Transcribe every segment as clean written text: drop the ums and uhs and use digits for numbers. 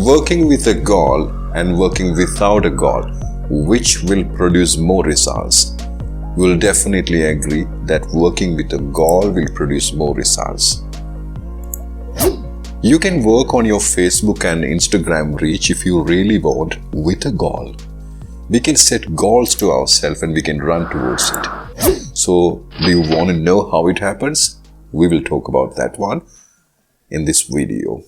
Working with a goal and working without a goal, which will produce more results? You will definitely agree that working with a goal will produce more results. You can work on your Facebook and Instagram reach if you really want with a goal. We can set goals to ourselves and we can run towards it. So, do you want to know how it happens? We will talk about that one in this video.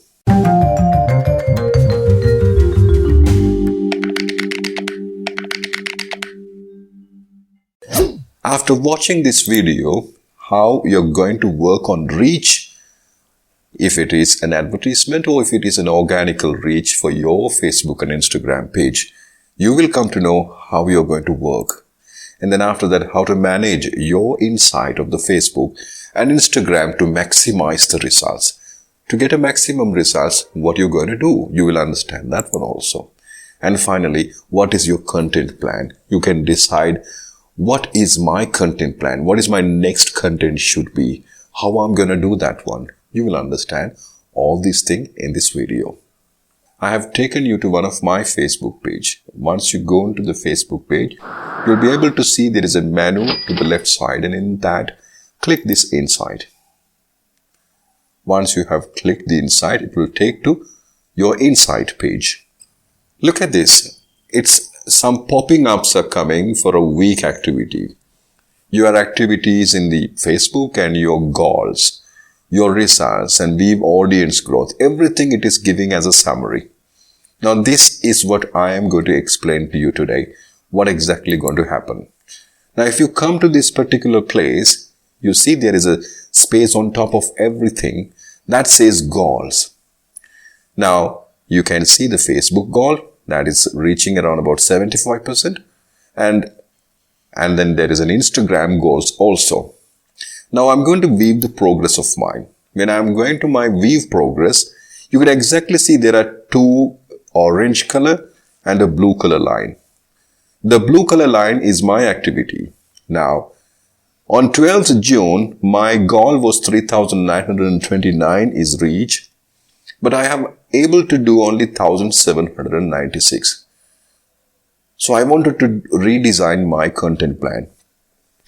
After watching this video, how you're going to work on reach, if it is an advertisement or if it is an organical reach for your Facebook and Instagram page, you will come to know how you're going to work. And then after that, how to manage your insight of the Facebook and Instagram to maximize the results. To get a maximum results, what you're going to do, you will understand that one also. And finally, what is your content plan? You can decide what is my content plan, what is my next content should be, how I'm going to do that one. You will understand all these things in this video. I have taken you to one of my Facebook page. Once you go into the Facebook page, you'll be able to see there is a menu to the left side, and in that, click this Insight. Once you have clicked the Insight, it will take to your Insight page. Look at this. It's some popping ups are coming for a week activity. Your activities in the Facebook and your goals, your results and weave audience growth, everything it is giving as a summary. Now this is what I am going to explain to you today, what exactly going to happen. Now if you come to this particular place, you see there is a space on top of everything that says goals. Now you can see the Facebook goal that is reaching around about 75%, and then there is an Instagram goals also. Now I'm going to weave the progress of mine. When I'm going to my weave progress, you can exactly see there are two orange color and a blue color line. The blue color line is my activity. Now, on 12th June, my goal was 3,929 is reached, but I am able to do only 1,796. So I wanted to redesign my content plan.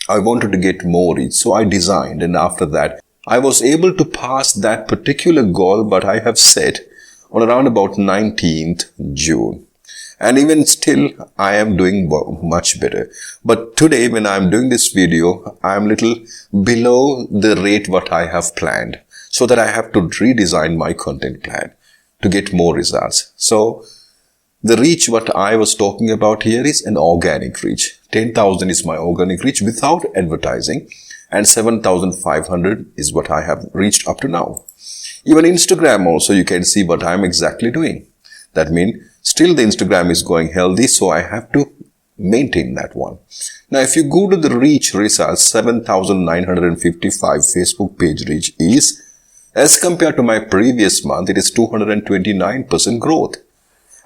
I wanted to get more reach, so I designed, and after that, I was able to pass that particular goal, but I have set on around about 19th June. And even still, I am doing much better. But today, when I am doing this video, I am little below the rate what I have planned, so that I have to redesign my content plan to get more results. So, the reach what I was talking about here is an organic reach. 10,000 is my organic reach without advertising, and 7,500 is what I have reached up to now. Even Instagram also, you can see what I am exactly doing. That means still the Instagram is going healthy, so I have to maintain that one. Now if you go to the reach results, 7,955 Facebook page reach is, as compared to my previous month, it is 229% growth.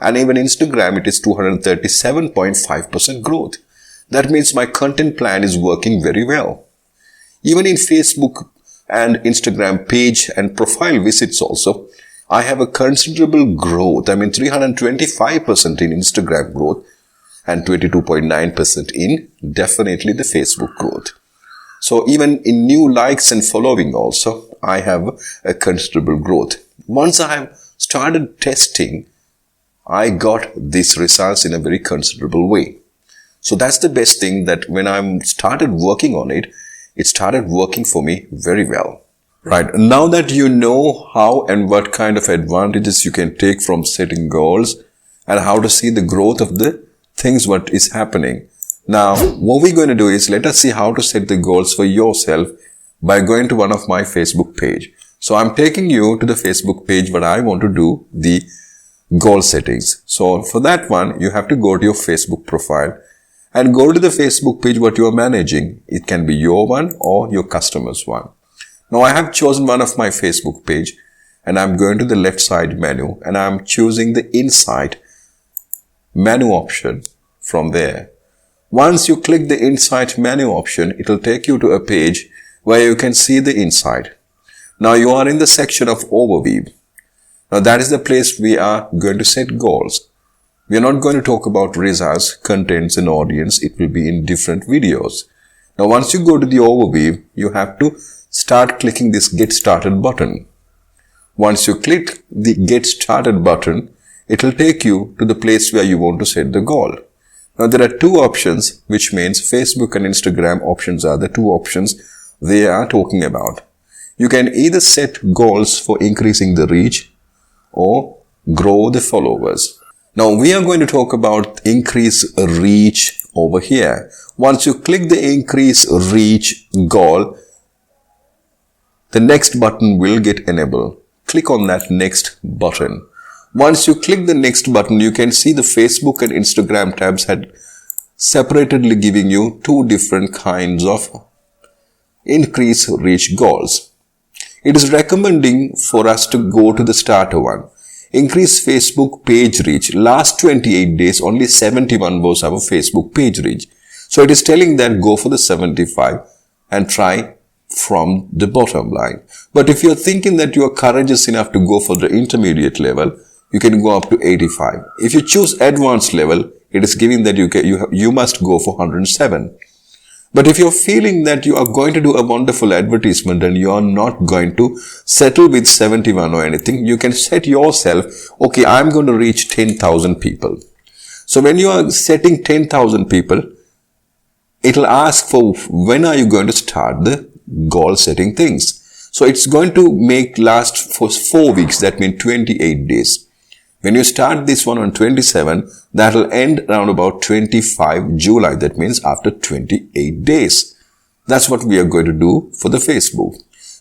And even Instagram, it is 237.5% growth. That means my content plan is working very well. Even in Facebook and Instagram page and profile visits also, I have a considerable growth. I mean 325% in Instagram growth and 22.9% in definitely the Facebook growth. So even in new likes and following also, I have a considerable growth. Once I have started testing, I got these results in a very considerable way. So that's the best thing, that when I started working on it, it started working for me very well. Right. Now that you know how and what kind of advantages you can take from setting goals and how to see the growth of the things what is happening. Now, what we're going to do is let us see how to set the goals for yourself by going to one of my Facebook page. So I'm taking you to the Facebook page where I want to do the goal settings. So for that one, you have to go to your Facebook profile and go to the Facebook page what you are managing. It can be your one or your customer's one. Now I have chosen one of my Facebook page and I'm going to the left side menu and I'm choosing the Insight menu option from there. Once you click the Insight menu option, it will take you to a page where you can see the Insight. Now you are in the section of Overview. Now that is the place we are going to set goals. We are not going to talk about results, contents and audience. It will be in different videos. Now once you go to the overview, you have to start clicking this Get Started button. Once you click the Get Started button, it will take you to the place where you want to set the goal. Now there are two options, which means Facebook and Instagram options are the two options they are talking about. You can either set goals for increasing the reach or grow the followers. Now we are going to talk about increase reach over here. Once you click the increase reach goal, the next button will get enabled. Click on that next button. Once you click the next button, you can see the Facebook and Instagram tabs had separately giving you two different kinds of increase reach goals. It is recommending for us to go to the starter one. Increase Facebook page reach. Last 28 days, only 71 was our Facebook page reach. So it is telling that go for the 75 and try from the bottom line. But if you're thinking that you are courageous enough to go for the intermediate level, you can go up to 85. If you choose advanced level, it is giving that you must go for 107. But if you're feeling that you are going to do a wonderful advertisement and you are not going to settle with 71 or anything, you can set yourself, okay, I'm going to reach 10,000 people. So when you are setting 10,000 people, it'll ask for when are you going to start the goal setting things. So it's going to make last for 4 weeks, that means 28 days. When you start this one on 27, that will end around about 25 July. That means after 28 days. That's what we are going to do for the Facebook.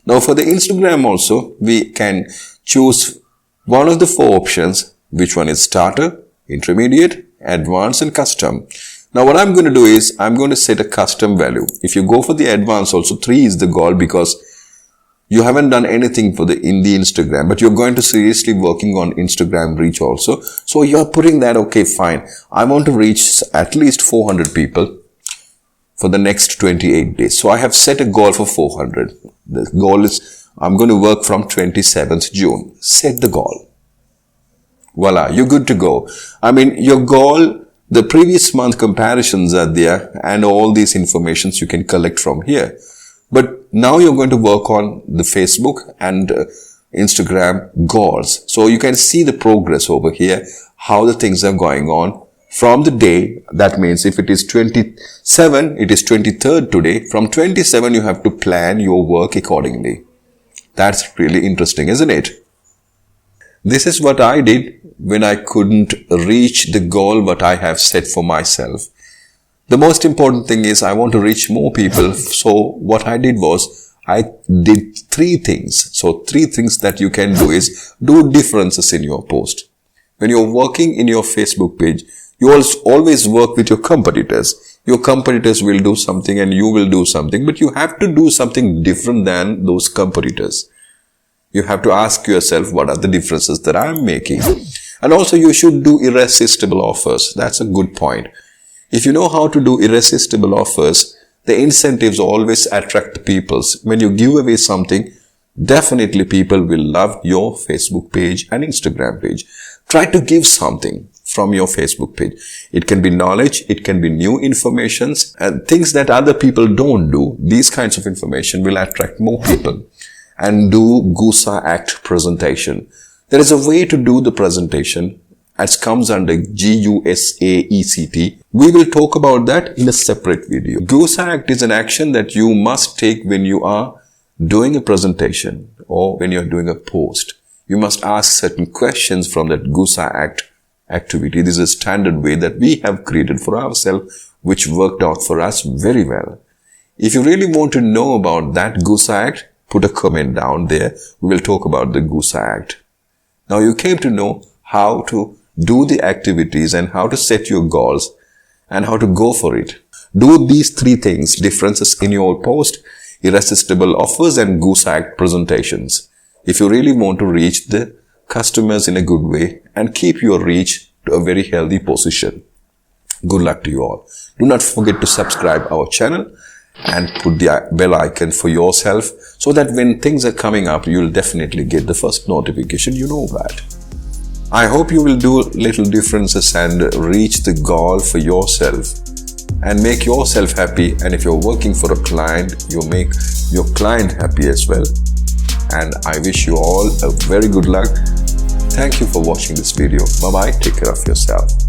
Now for the Instagram also, we can choose one of the four options. Which one is starter, intermediate, advanced and custom. Now what I'm going to do is, I'm going to set a custom value. If you go for the advanced also, 3 is the goal because you haven't done anything in the Instagram, but you're going to seriously working on Instagram reach also. So you're putting that, okay, fine. I want to reach at least 400 people for the next 28 days. So I have set a goal for 400. The goal is, I'm going to work from 27th June. Set the goal. Voila, you're good to go. I mean, your goal, the previous month comparisons are there and all these informations you can collect from here. But now you're going to work on the Facebook and Instagram goals. So you can see the progress over here, how the things are going on from the day. That means if it is 27, it is 23rd today. From 27, you have to plan your work accordingly. That's really interesting, isn't it? This is what I did when I couldn't reach the goal what I have set for myself. The most important thing is I want to reach more people. So what I did was I did 3 things. So 3 things that you can do is do differences in your post. When you're working in your Facebook page, you always work with your competitors. Your competitors will do something and you will do something, but you have to do something different than those competitors. You have to ask yourself, what are the differences that I'm making? And also you should do irresistible offers. That's a good point. If you know how to do irresistible offers, the incentives always attract the people. When you give away something, definitely people will love your Facebook page and Instagram page. Try to give something from your Facebook page. It can be knowledge, it can be new informations and things that other people don't do. These kinds of information will attract more people. And do GUSA Act presentation. There is a way to do the presentation as comes under GUSAECT. We will talk about that in a separate video. GUSA Act is an action that you must take when you are doing a presentation or when you are doing a post. You must ask certain questions from that GUSA Act activity. This is a standard way that we have created for ourselves, which worked out for us very well. If you really want to know about that GUSA Act, put a comment down there. We will talk about the GUSA Act. Now you came to know how to do the activities and how to set your goals and how to go for it. Do these 3 things, differences in your post, irresistible offers and GUSA Act presentations. If you really want to reach the customers in a good way and keep your reach to a very healthy position. Good luck to you all. Do not forget to subscribe our channel and put the bell icon for yourself so that when things are coming up, you'll definitely get the first notification. You know that. I hope you will do little differences and reach the goal for yourself and make yourself happy. And if you're working for a client, you make your client happy as well. And I wish you all a very good luck. Thank you for watching this video. Bye-bye. Take care of yourself.